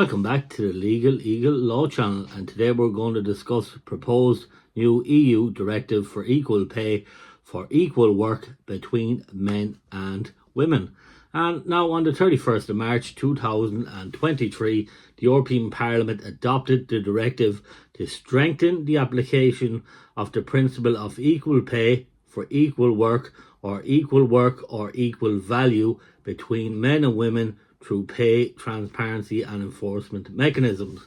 Welcome back to the Legal Eagle Law Channel, and today we're going to discuss proposed new EU directive for equal pay for equal work between men and women. And now on the 31st of March 2023, the European Parliament adopted the directive to strengthen the application of the principle of equal pay for equal work or equal value between men and women through pay transparency and enforcement mechanisms.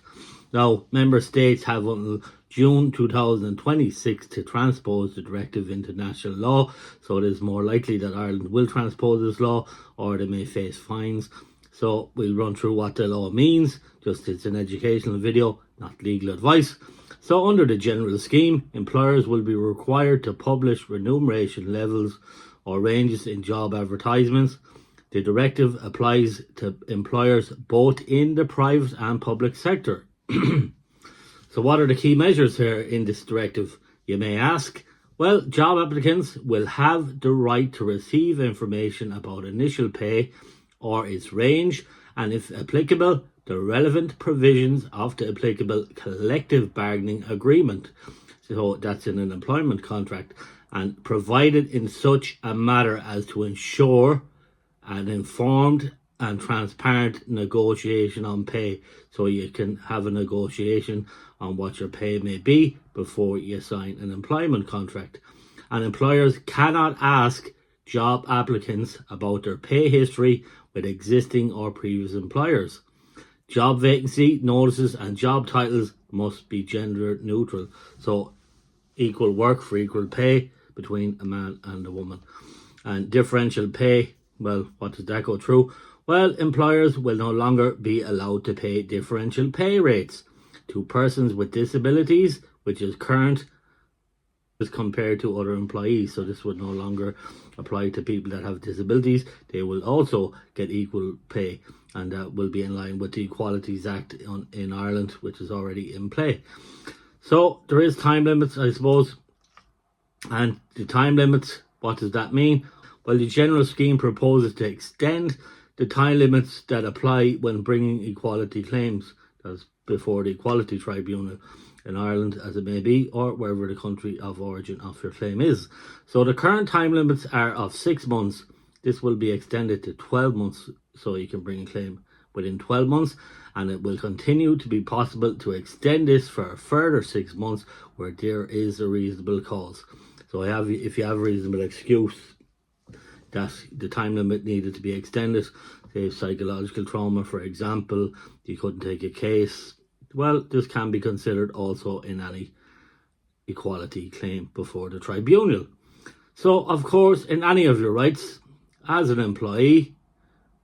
Now, member states have until June 2026 to transpose the directive into national law, so it is more likely that Ireland will transpose this law or they may face fines. So we'll run through what the law means, just it's an educational video, not legal advice. So under the general scheme, employers will be required to publish remuneration levels or ranges in job advertisements. The directive applies to employers both in the private and public sector. So what are the key measures here in this directive, you may ask? Well, job applicants will have the right to receive information about initial pay or its range, and if applicable, the relevant provisions of the applicable collective bargaining agreement. So that's in an employment contract, and provided in such a manner as to ensure an informed and transparent negotiation on pay, so you can have a negotiation on what your pay may be before you sign an employment contract. And employers cannot ask job applicants about their pay history with existing or previous employers. Job vacancy notices and job titles must be gender neutral, so equal work for equal pay between a man and a woman. And differential pay, well, what does that go through? Well, employers will no longer be allowed to pay differential pay rates to persons with disabilities, which is current, as compared to other employees. So this would no longer apply to people that have disabilities. They will also get equal pay, and that will be in line with the Equalities Act in Ireland, which is already in play. So there is time limits, I suppose. And the time limits, what does that mean? Well, the general scheme proposes to extend the time limits that apply when bringing equality claims. That's before the Equality Tribunal in Ireland, as it may be, or wherever the country of origin of your claim is. So the current time limits are of 6 months. This will be extended to 12 months, so you can bring a claim within 12 months, and it will continue to be possible to extend this for a further 6 months where there is a reasonable cause. So if you have a reasonable excuse that the time limit needed to be extended, say psychological trauma, for example, you couldn't take a case, well, this can be considered also in any equality claim before the tribunal. So, of course, in any of your rights as an employee,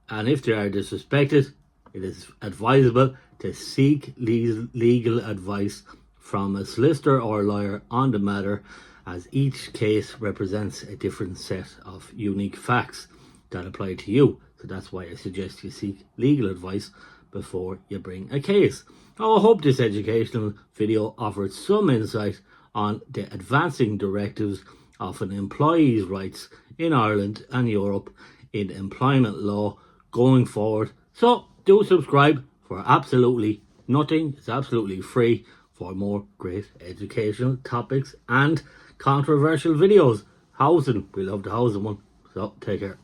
and if they are disrespected, it is advisable to seek legal advice from a solicitor or lawyer on the matter, as each case represents a different set of unique facts that apply to you. So that's why I suggest you seek legal advice before you bring a case. Now, I hope this educational video offered some insight on the advancing directives of an employee's rights in Ireland and Europe in employment law going forward. So do subscribe for absolutely nothing. It's absolutely free for more great educational topics and controversial videos. Housing, we love the housing one. So take care.